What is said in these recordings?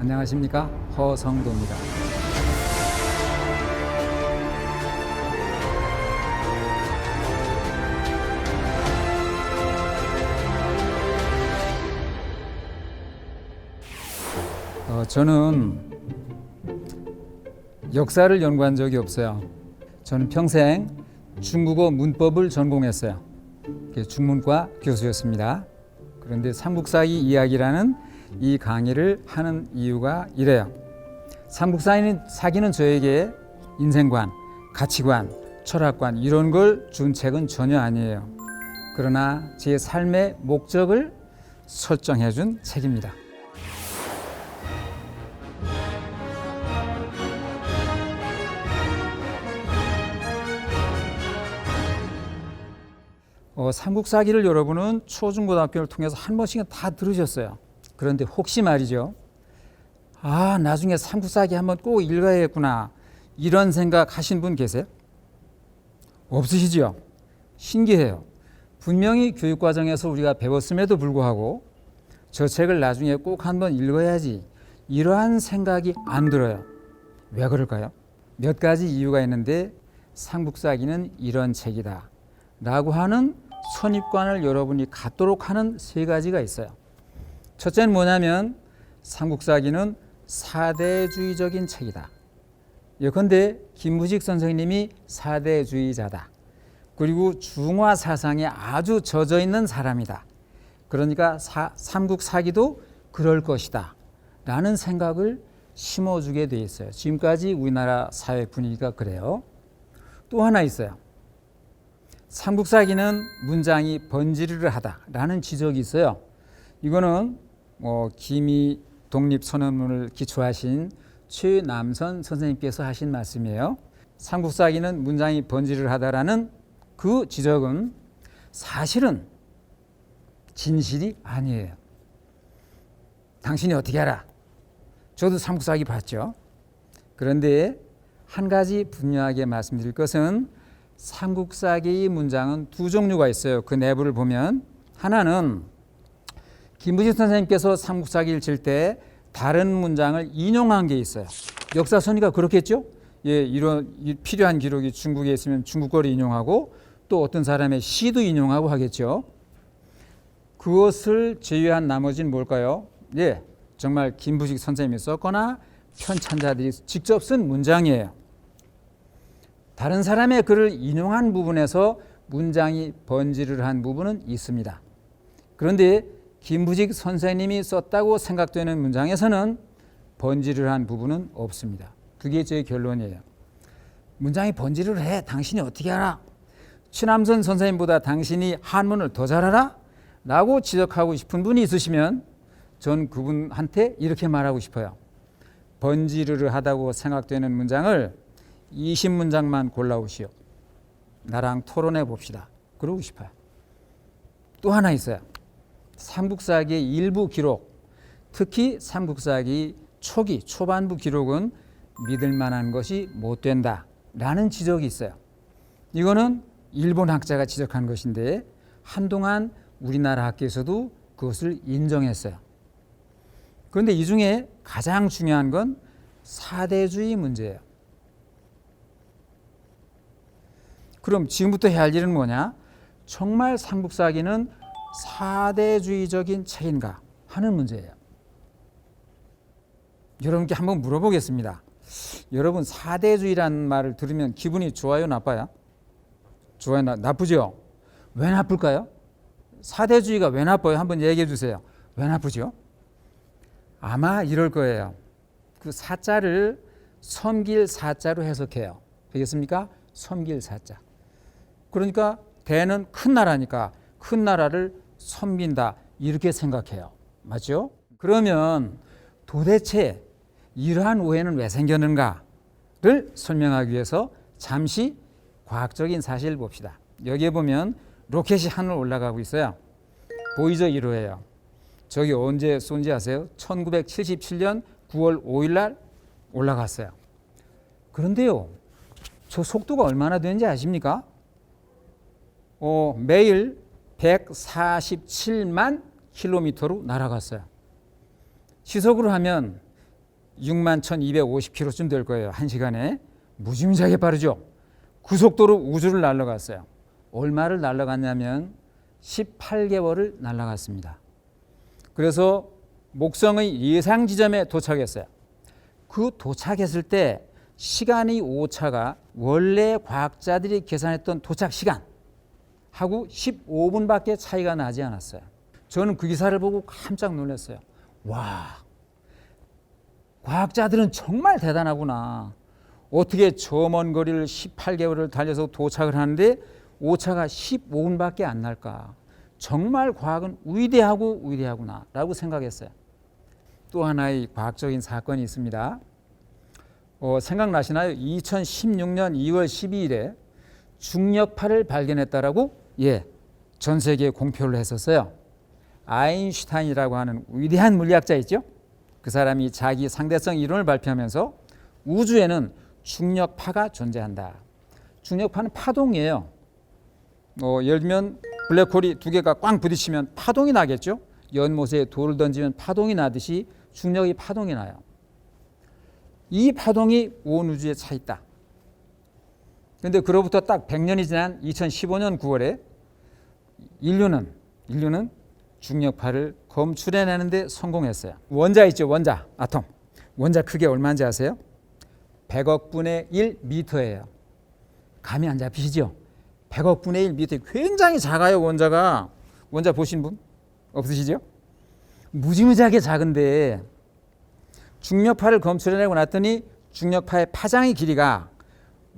안녕하십니까, 허성도입니다. 저는 역사를 연구한 적이 없어요. 저는 평생 중국어 문법을 전공했어요. 중문과 교수였습니다. 그런데 삼국사기 이야기라는 이 강의를 하는 이유가 이래요. 삼국사기는 저에게 인생관, 가치관, 철학관 이런 걸 준 책은 전혀 아니에요. 그러나 제 삶의 목적을 설정해 준 책입니다. 삼국사기를 여러분은 초중고등학교를 통해서 한 번씩은 다 들으셨어요. 그런데 혹시 말이죠, 나중에 삼국사기 한번 꼭 읽어야겠구나 이런 생각 하신 분 계세요? 없으시죠? 신기해요. 분명히 교육과정에서 우리가 배웠음에도 불구하고 저 책을 나중에 꼭 한번 읽어야지 이러한 생각이 안 들어요. 왜 그럴까요? 몇 가지 이유가 있는데 삼국사기는 이런 책이다 라고 하는 선입관을 여러분이 갖도록 하는 세 가지가 있어요. 첫째는 뭐냐면 삼국사기는 사대주의적인 책이다. 예컨대 김부식 선생님이 사대주의자다. 그리고 중화 사상에 아주 젖어 있는 사람이다. 그러니까 삼국사기도 그럴 것이다 라는 생각을 심어주게 돼 있어요. 지금까지 우리나라 사회 분위기가 그래요. 또 하나 있어요. 삼국사기는 문장이 번지르르하다라는 지적이 있어요. 이거는 기미 독립선언문을 기초하신 최남선 선생님께서 하신 말씀이에요. 삼국사기는 문장이 번지르르하다라는 그 지적은 사실은 진실이 아니에요. 당신이 어떻게 알아? 저도 삼국사기 봤죠. 그런데 한 가지 분명하게 말씀드릴 것은 삼국사기의 문장은 두 종류가 있어요. 그 내부를 보면 하나는 김부식 선생님께서 삼국사기를 칠 때 다른 문장을 인용한 게 있어요. 역사서니까 그렇겠죠? 이런 필요한 기록이 중국에 있으면 중국 거를 인용하고 또 어떤 사람의 시도 인용하고 하겠죠. 그것을 제외한 나머지는 뭘까요? 정말 김부식 선생님이 썼거나 편찬자들이 직접 쓴 문장이에요. 다른 사람의 글을 인용한 부분에서 문장이 번지르르한 부분은 있습니다. 그런데 김부식 선생님이 썼다고 생각되는 문장에서는 번지르르한 부분은 없습니다. 그게 제 결론이에요. 문장이 번지르르해. 당신이 어떻게 알아? 최남선 선생님보다 당신이 한문을 더 잘 알아? 라고 지적하고 싶은 분이 있으시면 전 그분한테 이렇게 말하고 싶어요. 번지르르하다고 생각되는 문장을 20문장만 골라오시오. 나랑 토론해 봅시다. 그러고 싶어요. 또 하나 있어요. 삼국사기의 일부 기록, 특히 삼국사기 초기, 초반부 기록은 믿을 만한 것이 못 된다라는 지적이 있어요. 이거는 일본 학자가 지적한 것인데 한동안 우리나라 학계에서도 그것을 인정했어요. 그런데 이 중에 가장 중요한 건 사대주의 문제예요. 그럼 지금부터 해야 할 일은 뭐냐? 정말 삼국사기는 사대주의적인 책인가 하는 문제예요. 여러분께 한번 물어보겠습니다. 여러분 사대주의라는 말을 들으면 기분이 좋아요, 나빠요? 좋아요, 나쁘죠? 왜 나쁠까요? 사대주의가 왜 나빠요? 한번 얘기해 주세요. 왜 나쁘죠? 아마 이럴 거예요. 그 사자를 섬길 사자로 해석해요. 되겠습니까? 섬길 사자. 그러니까 대는 큰 나라니까 큰 나라를 섬긴다 이렇게 생각해요. 맞죠? 그러면 도대체 이러한 오해는 왜 생겼는가를 설명하기 위해서 잠시 과학적인 사실을 봅시다. 여기에 보면 로켓이 하늘 올라가고 있어요. 보이저 1호예요. 저기 언제 쏜지 아세요? 1977년 9월 5일 날 올라갔어요. 그런데요, 저 속도가 얼마나 되는지 아십니까? 매일 147만 킬로미터로 날아갔어요. 시속으로 하면 61,250km쯤 될 거예요. 1시간에. 무지무지하게 빠르죠. 그 속도로 우주를 날아갔어요. 얼마를 날아갔냐면 18개월을 날아갔습니다. 그래서 목성의 예상 지점에 도착했어요. 그 도착했을 때 시간의 오차가 원래 과학자들이 계산했던 도착 시간하고 15분밖에 차이가 나지 않았어요. 저는 그 기사를 보고 깜짝 놀랐어요. 와, 과학자들은 정말 대단하구나. 어떻게 저 먼 거리를 18개월을 달려서 도착을 하는데 오차가 15분밖에 안 날까. 정말 과학은 위대하구나 라고 생각했어요. 또 하나의 과학적인 사건이 있습니다. 생각나시나요? 2016년 2월 12일에 중력파를 발견했다라고 전 세계에 공표를 했었어요. 아인슈타인이라고 하는 위대한 물리학자 있죠? 그 사람이 자기 상대성 이론을 발표하면서 우주에는 중력파가 존재한다. 중력파는 파동이에요. 예를 들면 블랙홀이 두 개가 꽝 부딪히면 파동이 나겠죠? 연못에 돌을 던지면 파동이 나듯이 중력이 파동이 나요. 이 파동이 온 우주에 차 있다. 그런데 그로부터 딱 100년이 지난 2015년 9월에 인류는 중력파를 검출해내는 데 성공했어요. 원자 있죠, 원자, 아톰. 원자 크기 얼마인지 아세요? 100억 분의 1 미터예요. 감이 안 잡히시죠? 100억 분의 1 미터, 굉장히 작아요. 원자가. 원자 보신 분 없으시죠? 무지무지하게 작은데 중력파를 검출해내고 났더니 중력파의 파장의 길이가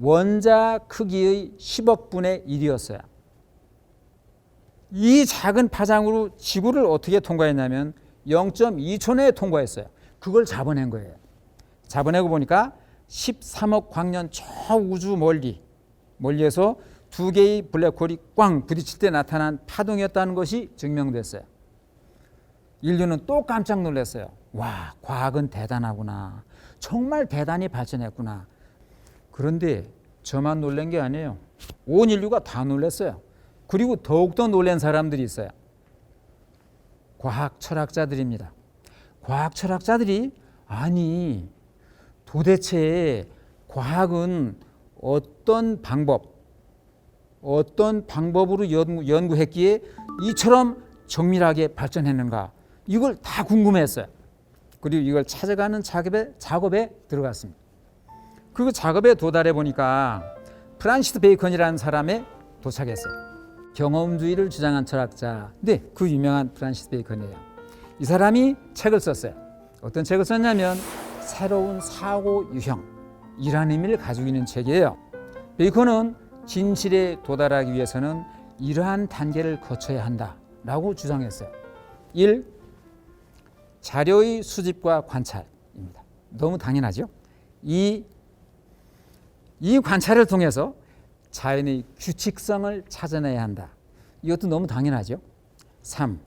원자 크기의 10억 분의 1이었어요. 이 작은 파장으로 지구를 어떻게 통과했냐면 0.2초 내에 통과했어요. 그걸 잡아낸 거예요. 잡아내고 보니까 13억 광년 저 우주 멀리에서 두 개의 블랙홀이 꽝 부딪힐 때 나타난 파동이었다는 것이 증명됐어요. 인류는 또 깜짝 놀랐어요. 와, 과학은 대단하구나. 정말 대단히 발전했구나. 그런데 저만 놀란 게 아니에요. 온 인류가 다 놀랐어요. 그리고 더욱더 놀란 사람들이 있어요. 과학 철학자들입니다. 과학 철학자들이 아니 도대체 과학은 어떤 방법으로 연구했기에 이처럼 정밀하게 발전했는가, 이걸 다 궁금해했어요. 그리고 이걸 찾아가는 작업에 들어갔습니다. 그 작업에 도달해 보니까 프란시스 베이컨이라는 사람에 도착했어요. 경험주의를 주장한 철학자. 네, 그 유명한 프란시스 베이컨이에요. 이 사람이 책을 썼어요. 어떤 책을 썼냐면 새로운 사고 유형이라는 의미를 가지고 있는 책이에요. 베이컨은 진실에 도달하기 위해서는 이러한 단계를 거쳐야 한다라고 주장했어요. 1. 자료의 수집과 관찰입니다. 너무 당연하죠? 2. 이 관찰을 통해서 자연의 규칙성을 찾아내야 한다. 이것도 너무 당연하죠? 3.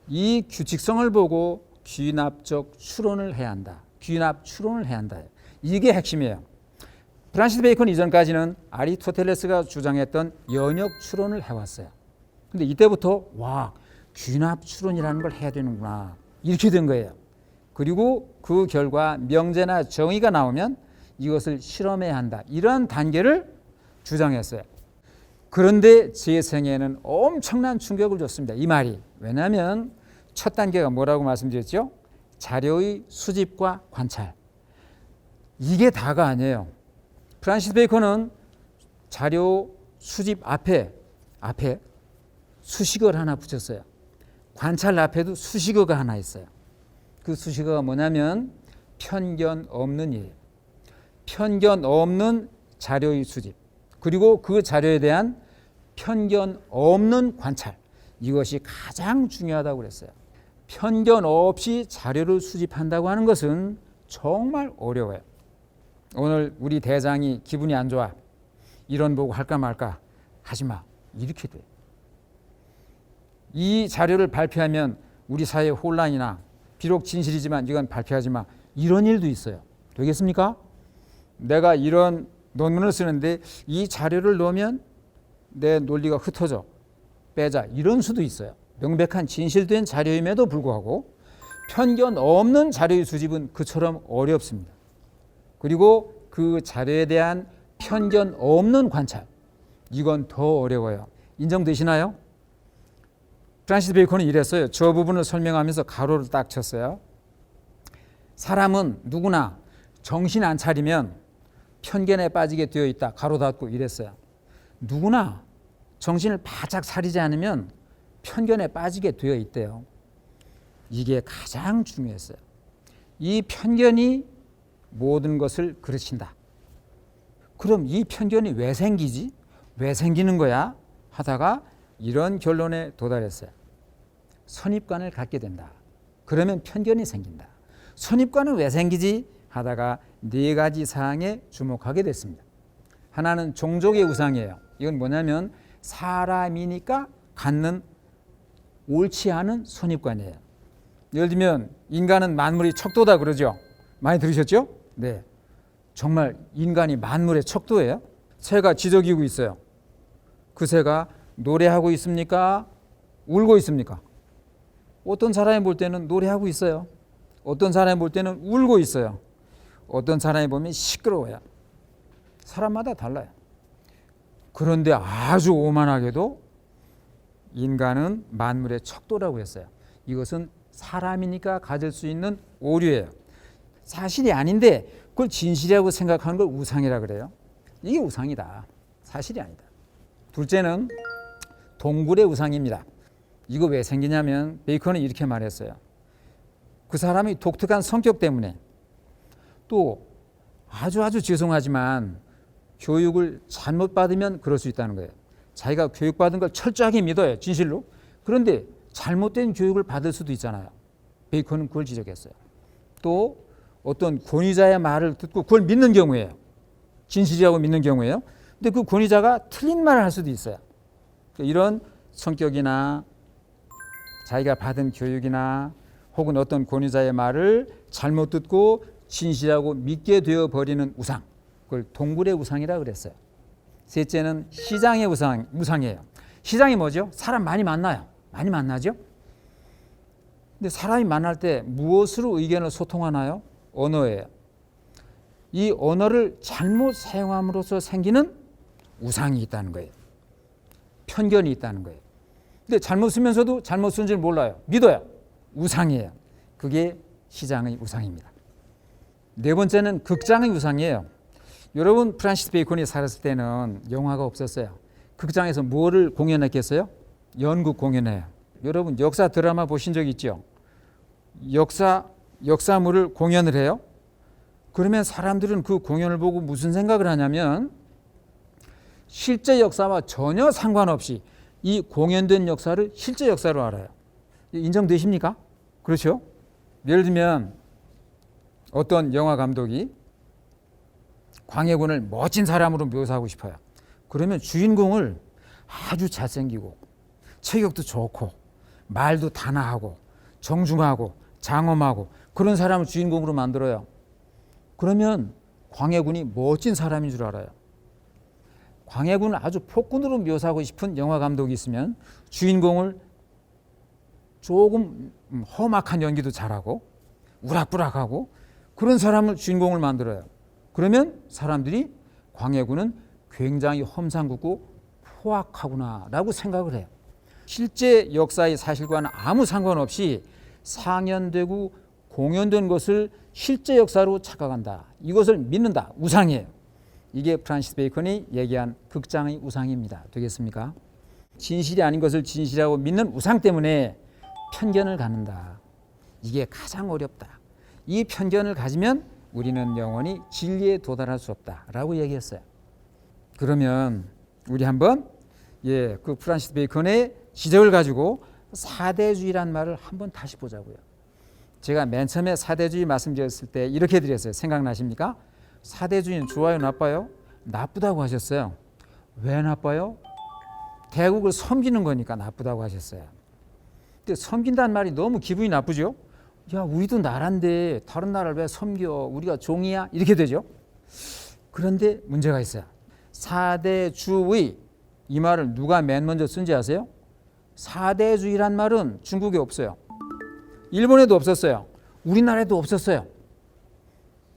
이 규칙성을 보고 귀납적 추론을 해야 한다. 추론을 해야 한다. 이게 핵심이에요. 프란시스 베이컨 이전까지는 아리스토텔레스가 주장했던 연역 추론을 해왔어요. 근데 이때부터 와, 귀납 추론이라는 걸 해야 되는구나, 이렇게 된 거예요. 그리고 그 결과 명제나 정의가 나오면 이것을 실험해야 한다, 이러한 단계를 주장했어요. 그런데 제 생애에는 엄청난 충격을 줬습니다, 이 말이. 왜냐하면 첫 단계가 뭐라고 말씀드렸죠? 자료의 수집과 관찰. 이게 다가 아니에요. 프란시스 베이컨은 자료 수집 앞에 수식어를 하나 붙였어요. 관찰 앞에도 수식어가 하나 있어요. 그 수식어가 뭐냐면 편견 없는 일, 편견 없는 자료의 수집, 그리고 그 자료에 대한 편견 없는 관찰, 이것이 가장 중요하다고 그랬어요. 편견 없이 자료를 수집한다고 하는 것은 정말 어려워요. 오늘 우리 대장이 기분이 안 좋아, 이론 보고 할까 말까, 하지마, 이렇게 돼. 이 자료를 발표하면 우리 사회 혼란이나, 비록 진실이지만 이건 발표하지 마, 이런 일도 있어요. 되겠습니까? 내가 이런 논문을 쓰는데 이 자료를 넣으면 내 논리가 흩어져, 빼자, 이런 수도 있어요. 명백한 진실된 자료임에도 불구하고 편견 없는 자료의 수집은 그처럼 어렵습니다. 그리고 그 자료에 대한 편견 없는 관찰, 이건 더 어려워요. 인정되시나요? 프란시스 베이컨은 이랬어요. 저 부분을 설명하면서 가로를 딱 쳤어요. 사람은 누구나 정신 안 차리면 편견에 빠지게 되어 있다. 가로 닫고 이랬어요. 누구나 정신을 바짝 차리지 않으면 편견에 빠지게 되어 있대요. 이게 가장 중요했어요. 이 편견이 모든 것을 그르친다. 그럼 이 편견이 왜 생기지? 왜 생기는 거야? 하다가 이런 결론에 도달했어요. 선입관을 갖게 된다. 그러면 편견이 생긴다. 선입관은 왜 생기지? 하다가 네 가지 사항에 주목하게 됐습니다. 하나는 종족의 우상이에요. 이건 뭐냐면 사람이니까 갖는 옳지 않은 선입관이에요. 예를 들면 인간은 만물의 척도다 그러죠. 많이 들으셨죠? 네, 정말 인간이 만물의 척도예요. 새가 지저귀고 있어요. 그 새가 노래하고 있습니까? 울고 있습니까? 어떤 사람이 볼 때는 노래하고 있어요. 어떤 사람이 볼 때는 울고 있어요. 어떤 사람이 보면 시끄러워요. 사람마다 달라요. 그런데 아주 오만하게도 인간은 만물의 척도라고 했어요. 이것은 사람이니까 가질 수 있는 오류예요. 사실이 아닌데 그걸 진실이라고 생각하는 걸 우상이라 그래요. 이게 우상이다. 사실이 아니다. 둘째는 동굴의 우상입니다. 이거 왜 생기냐면 베이컨은 이렇게 말했어요. 그 사람이 독특한 성격 때문에 또 아주 죄송하지만 교육을 잘못 받으면 그럴 수 있다는 거예요. 자기가 교육받은 걸 철저하게 믿어요. 진실로. 그런데 잘못된 교육을 받을 수도 있잖아요. 베이컨은 그걸 지적했어요. 또 어떤 권위자의 말을 듣고 그걸 믿는 경우에요. 진실이라고 믿는 경우에요. 근데 그 권위자가 틀린 말을 할 수도 있어요. 이런 성격이나 자기가 받은 교육이나 혹은 어떤 권위자의 말을 잘못 듣고 진실하고 믿게 되어버리는 우상, 그걸 동굴의 우상이라고 그랬어요. 셋째는 시장의 우상이에요. 시장이 뭐죠? 사람 많이 만나요. 많이 만나죠? 근데 사람이 만날 때 무엇으로 의견을 소통하나요? 언어예요. 이 언어를 잘못 사용함으로써 생기는 우상이 있다는 거예요. 편견이 있다는 거예요. 근데 잘못 쓰면서도 잘못 쓴 줄 몰라요. 믿어요. 우상이에요. 그게 시장의 우상입니다. 네 번째는 극장의 우상이에요. 여러분, 프란시스 베이컨이 살았을 때는 영화가 없었어요. 극장에서 뭐를 공연했겠어요? 연극 공연해요. 여러분, 역사 드라마 보신 적 있죠? 역사물을 공연을 해요. 그러면 사람들은 그 공연을 보고 무슨 생각을 하냐면 실제 역사와 전혀 상관없이 이 공연된 역사를 실제 역사로 알아요. 인정되십니까? 그렇죠? 예를 들면 어떤 영화 감독이 광해군을 멋진 사람으로 묘사하고 싶어요. 그러면 주인공을 아주 잘생기고 체격도 좋고 말도 단아하고 정중하고 장엄하고 그런 사람을 주인공으로 만들어요. 그러면 광해군이 멋진 사람인 줄 알아요. 광해군을 아주 폭군으로 묘사하고 싶은 영화 감독이 있으면 주인공을 조금 험악한 연기도 잘하고 우락부락하고 그런 사람을 주인공을 만들어요. 그러면 사람들이 광해군은 굉장히 험상궂고 포악하구나라고 생각을 해요. 실제 역사의 사실과는 아무 상관없이 상연되고 공연된 것을 실제 역사로 착각한다. 이것을 믿는다. 우상이에요. 이게 프란시스 베이컨이 얘기한 극장의 우상입니다. 되겠습니까? 진실이 아닌 것을 진실이라고 믿는 우상 때문에 편견을 갖는다. 이게 가장 어렵다. 이 편견을 가지면 우리는 영원히 진리에 도달할 수 없다라고 얘기했어요. 그러면 우리 한번 그 프란시스 베이컨의 지적을 가지고 사대주의란 말을 한번 다시 보자고요. 제가 맨 처음에 사대주의 말씀드렸을 때 이렇게 드렸어요. 생각나십니까? 사대주의는 좋아요, 나빠요? 나쁘다고 하셨어요. 왜 나빠요? 대국을 섬기는 거니까 나쁘다고 하셨어요. 근데 섬긴다는 말이 너무 기분이 나쁘죠? 야, 우리도 나라인데 다른 나라를 왜 섬겨? 우리가 종이야? 이렇게 되죠. 그런데 문제가 있어요. 사대주의, 이 말을 누가 맨 먼저 쓴지 아세요? 사대주의란 말은 중국에 없어요. 일본에도 없었어요. 우리나라에도 없었어요.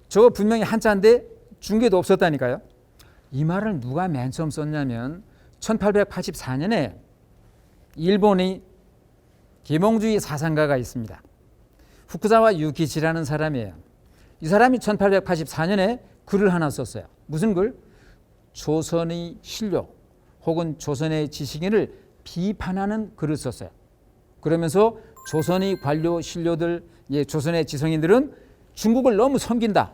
저거 분명히 한자인데 중국에도 없었다니까요. 이 말을 누가 맨 처음 썼냐면 1884년에 일본의 계몽주의 사상가가 있습니다. 후쿠자와 유키치라는 사람이에요. 이 사람이 1884년에 글을 하나 썼어요. 무슨 글? 조선의 신료 혹은 조선의 지식인을 비판하는 글을 썼어요. 그러면서 조선의 관료 신료들, 조선의 지성인들은 중국을 너무 섬긴다.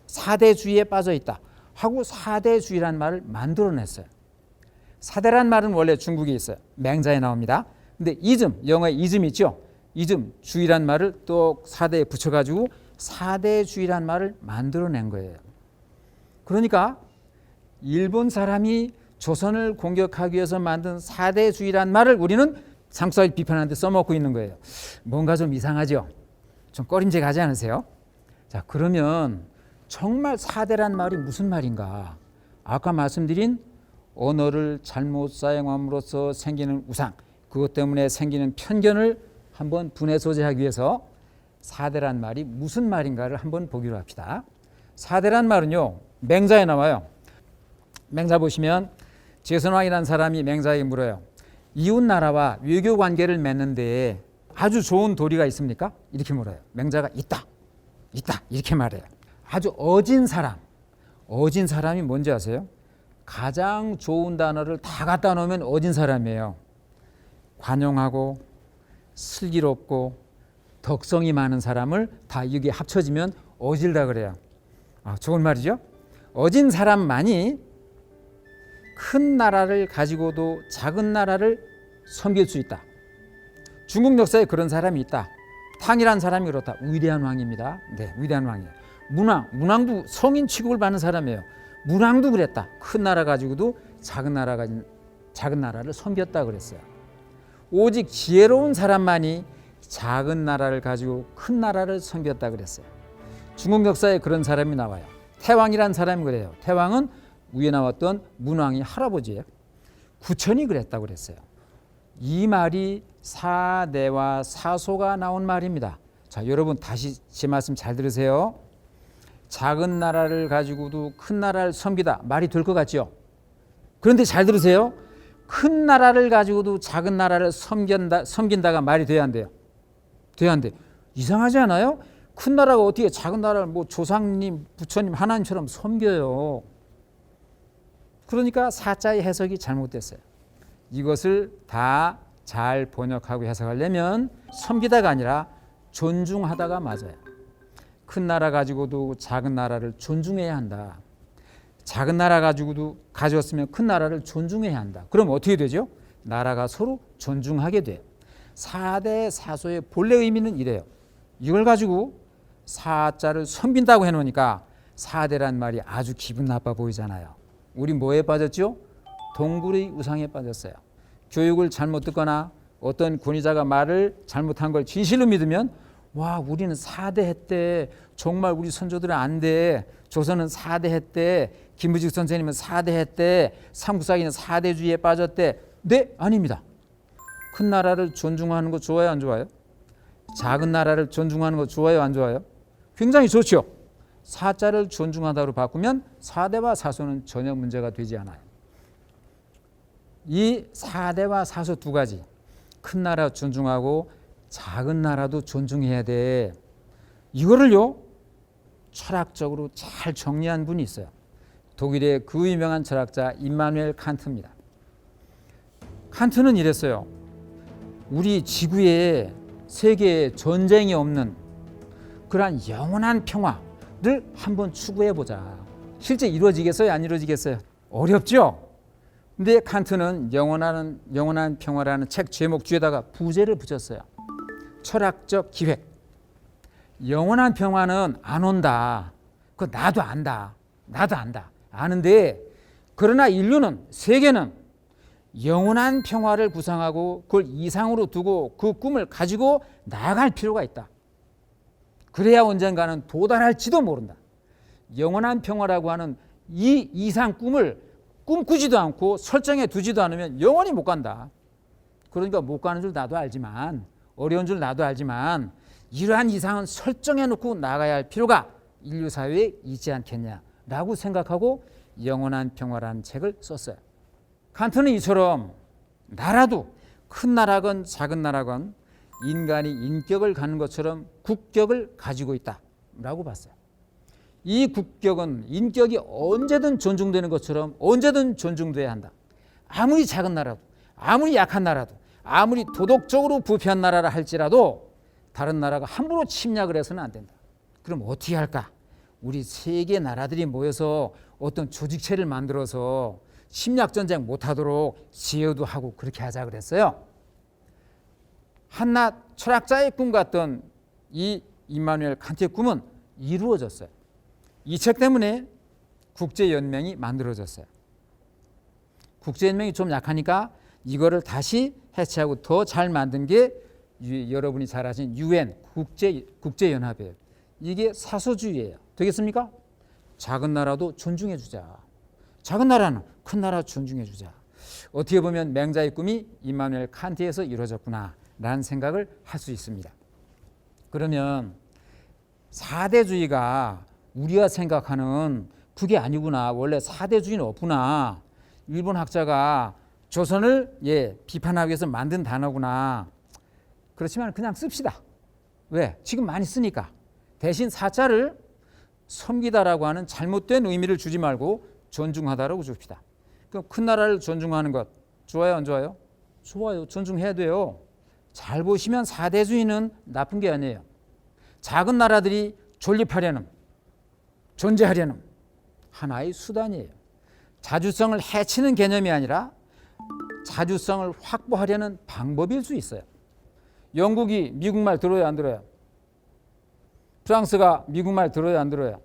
사대주의에 빠져 있다. 하고 사대주의란 말을 만들어냈어요. 사대란 말은 원래 중국에 있어요. 맹자에 나옵니다. 근데 이즘, 영어에 이즘 있죠. 이즘, 주의란 말을 또 사대에 붙여가지고 사대주의란 말을 만들어낸 거예요. 그러니까 일본 사람이 조선을 공격하기 위해서 만든 사대주의란 말을 우리는 상수하게 비판하는데 써먹고 있는 거예요. 뭔가 좀 이상하죠? 좀 꺼림직 하지 않으세요? 자, 그러면 정말 사대란 말이 무슨 말인가? 아까 말씀드린 언어를 잘못 사용함으로써 생기는 우상, 그것 때문에 생기는 편견을 한번 분해 소재하기 위해서 사대란 말이 무슨 말인가를 한번 보기로 합시다. 사대란 말은요, 맹자에 나와요. 맹자 보시면 제선왕이라는 사람이 맹자에게 물어요. 이웃 나라와 외교 관계를 맺는데 아주 좋은 도리가 있습니까? 이렇게 물어요. 맹자가 있다 이렇게 말해요. 아주 어진 사람이 뭔지 아세요? 가장 좋은 단어를 다 갖다 놓으면 어진 사람이에요. 관용하고 슬기롭고 덕성이 많은 사람을 다 이게 합쳐지면 어질다 그래요. 좋은 말이죠. 어진 사람만이 큰 나라를 가지고도 작은 나라를 섬길 수 있다. 중국 역사에 그런 사람이 있다. 탕이라는 사람이 그렇다. 위대한 왕입니다. 네, 위대한 왕이에요. 문왕도 성인 취급을 받는 사람이에요. 문왕도 그랬다. 큰 나라 가지고도 작은 나라를 섬겼다 그랬어요. 오직 지혜로운 사람만이 작은 나라를 가지고 큰 나라를 섬겼다 그랬어요. 중국 역사에 그런 사람이 나와요. 태왕이라는 사람이 그래요. 태왕은 위에 나왔던 문왕이 할아버지예요. 구천이 그랬다고 그랬어요. 이 말이 사대와 사소가 나온 말입니다. 자, 여러분 다시 제 말씀 잘 들으세요. 작은 나라를 가지고도 큰 나라를 섬기다 말이 될 것 같죠? 그런데 잘 들으세요. 큰 나라를 가지고도 작은 나라를 섬긴다가 말이 돼야 안 돼요? 돼야 안 돼. 이상하지 않아요? 큰 나라가 어떻게 작은 나라를 뭐 조상님, 부처님, 하나님처럼 섬겨요? 그러니까 사자의 해석이 잘못됐어요. 이것을 다 잘 번역하고 해석하려면 섬기다가 아니라 존중하다가 맞아요. 큰 나라 가지고도 작은 나라를 존중해야 한다. 작은 나라 가졌으면 큰 나라를 존중해야 한다. 그럼 어떻게 되죠? 나라가 서로 존중하게 돼요. 사대 사소의 본래 의미는 이래요. 이걸 가지고 사자를 섬긴다고 해놓으니까 사대란 말이 아주 기분 나빠 보이잖아요. 우리 뭐에 빠졌죠? 동굴의 우상에 빠졌어요. 교육을 잘못 듣거나 어떤 권위자가 말을 잘못한 걸 진실로 믿으면 와, 우리는 4대 했대. 정말 우리 선조들은 안 돼. 조선은 4대 했대. 김부직 선생님은 4대 했대. 삼국사기는 4대주의에 빠졌대. 네, 아닙니다. 큰 나라를 존중하는 거 좋아요, 안 좋아요? 작은 나라를 존중하는 거 좋아요, 안 좋아요? 굉장히 좋죠. 사자를 존중하다로 바꾸면 4대와 사소는 전혀 문제가 되지 않아요. 이 4대와 사소 두 가지, 큰 나라 존중하고 작은 나라도 존중해야 돼. 이거를요, 철학적으로 잘 정리한 분이 있어요. 독일의 그 유명한 철학자 임마누엘 칸트입니다. 칸트는 이랬어요. 우리 지구에 세계에 전쟁이 없는 그러한 영원한 평화를 한번 추구해보자. 실제 이루어지겠어요? 안 이루어지겠어요? 어렵죠? 근데 칸트는 영원한 평화라는 책 제목 뒤에다가 부제를 붙였어요. 철학적 기획. 영원한 평화는 안 온다. 그거 나도 안다. 아는데 그러나 인류는, 세계는 영원한 평화를 구상하고 그걸 이상으로 두고 그 꿈을 가지고 나아갈 필요가 있다. 그래야 언젠가는 도달할지도 모른다. 영원한 평화라고 하는 이 이상 꿈을 꿈꾸지도 않고 설정해 두지도 않으면 영원히 못 간다. 그러니까 못 가는 줄 나도 알지만, 어려운 줄 나도 알지만 이러한 이상은 설정해 놓고 나가야 할 필요가 인류 사회에 있지 않겠냐라고 생각하고 영원한 평화라는 책을 썼어요. 칸트는 이처럼 나라도 큰 나라건 작은 나라건 인간이 인격을 갖는 것처럼 국격을 가지고 있다라고 봤어요. 이 국격은 인격이 언제든 존중되는 것처럼 언제든 존중돼야 한다. 아무리 작은 나라도 아무리 약한 나라도 아무리 도덕적으로 부패한 나라라 할지라도 다른 나라가 함부로 침략을 해서는 안 된다. 그럼 어떻게 할까? 우리 세계 나라들이 모여서 어떤 조직체를 만들어서 침략전쟁 못하도록 제어도 하고 그렇게 하자 그랬어요. 한낱 철학자의 꿈 같던 이 임마누엘 칸트의 꿈은 이루어졌어요. 이 책 때문에 국제연맹이 만들어졌어요. 국제연맹이 좀 약하니까 이거를 다시 해체하고 더 잘 만든 게 여러분이 잘 아시는 UN 국제연합이에요. 이게 사소주의예요. 되겠습니까? 작은 나라도 존중해 주자. 작은 나라는 큰 나라 존중해 주자. 어떻게 보면 맹자의 꿈이 임마누엘 칸트에서 이루어졌구나 라는 생각을 할 수 있습니다. 그러면 4대주의가 우리가 생각하는 그게 아니구나. 원래 4대주의는 없구나. 일본 학자가 조선을 비판하기 위해서 만든 단어구나. 그렇지만 그냥 씁시다. 왜? 지금 많이 쓰니까. 대신 사자를 섬기다라고 하는 잘못된 의미를 주지 말고 존중하다라고 줍시다. 그럼 큰 나라를 존중하는 것 좋아요, 안 좋아요? 좋아요. 존중해야 돼요. 잘 보시면 4대주의는 나쁜 게 아니에요. 작은 나라들이 존립하려는, 존재하려는 하나의 수단이에요. 자주성을 해치는 개념이 아니라 자주성을 확보하려는 방법일 수 있어요. 영국이 미국 말 들어요, 안 들어요? 프랑스가 미국 말 들어요, 안 들어요?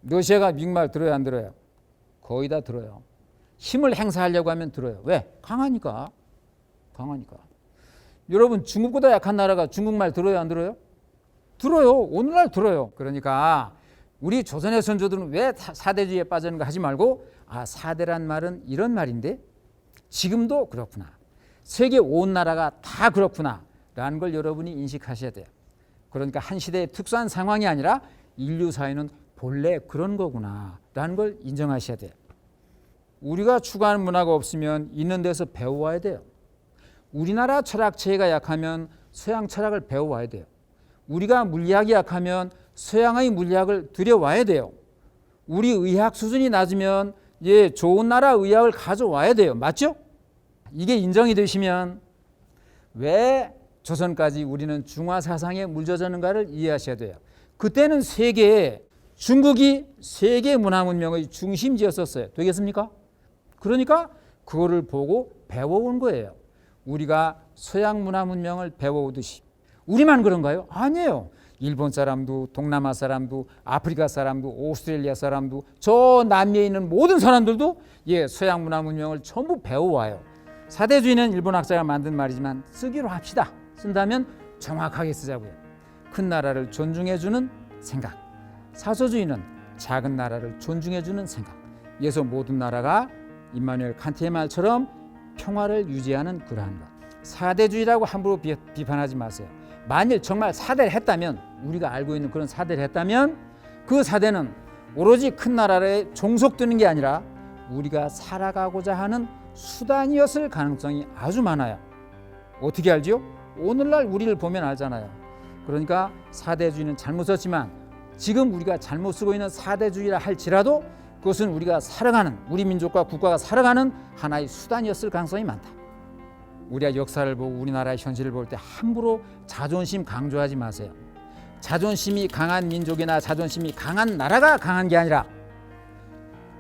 러시아가 미국 말 들어요, 안 들어요? 거의 다 들어요. 힘을 행사하려고 하면 들어요. 왜? 강하니까. 강하니까. 여러분, 중국보다 약한 나라가 중국말 들어요, 안 들어요? 들어요. 오늘날 들어요. 그러니까 우리 조선의 선조들은 왜 4대주의에 빠졌는가 하지 말고 4대란 말은 이런 말인데 지금도 그렇구나. 세계 온 나라가 다 그렇구나 라는 걸 여러분이 인식하셔야 돼요. 그러니까 한 시대의 특수한 상황이 아니라 인류 사회는 본래 그런 거구나 라는 걸 인정하셔야 돼요. 우리가 추구하는 문화가 없으면 있는 데서 배워와야 돼요. 우리나라 철학체계가 약하면 서양 철학을 배워와야 돼요. 우리가 물리학이 약하면 서양의 물리학을 들여와야 돼요. 우리 의학 수준이 낮으면 좋은 나라 의학을 가져와야 돼요. 맞죠? 이게 인정이 되시면 왜 조선까지 우리는 중화 사상에 물젖었는가를 이해하셔야 돼요. 그때는 중국이 세계 문화 문명의 중심지였었어요. 되겠습니까? 그러니까 그거를 보고 배워온 거예요. 우리가 서양 문화 문명을 배워오듯이. 우리만 그런가요? 아니에요. 일본 사람도 동남아 사람도 아프리카 사람도 오스트레일리아 사람도 저 남미에 있는 모든 사람들도 서양 문화 문명을 전부 배워와요. 4대주의는 일본 학자가 만든 말이지만 쓰기로 합시다. 쓴다면 정확하게 쓰자고요. 큰 나라를 존중해주는 생각. 사소주의는 작은 나라를 존중해주는 생각. 그래서 모든 나라가 임마누엘 칸트의 말처럼 평화를 유지하는 그러한 것. 4대주의라고 함부로 비판하지 마세요. 만일 정말 4대를 했다면, 우리가 알고 있는 그런 4대를 했다면 그 4대는 오로지 큰 나라에 종속되는 게 아니라 우리가 살아가고자 하는 수단이었을 가능성이 아주 많아요. 어떻게 알지요? 오늘날 우리를 보면 알잖아요. 그러니까 4대주의는 잘못 썼지만 지금 우리가 잘못 쓰고 있는 4대주의라 할지라도 그것은 우리가 살아가는, 우리 민족과 국가가 살아가는 하나의 수단이었을 가능성이 많다. 우리가 역사를 보고 우리나라의 현실을 볼 때 함부로 자존심 강조하지 마세요. 자존심이 강한 민족이나 자존심이 강한 나라가 강한 게 아니라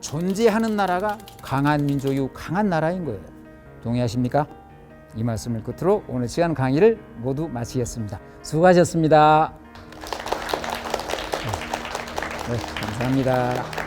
존재하는 나라가 강한 민족이고 강한 나라인 거예요. 동의하십니까? 이 말씀을 끝으로 오늘 시간 강의를 모두 마치겠습니다. 수고하셨습니다. 네, 감사합니다.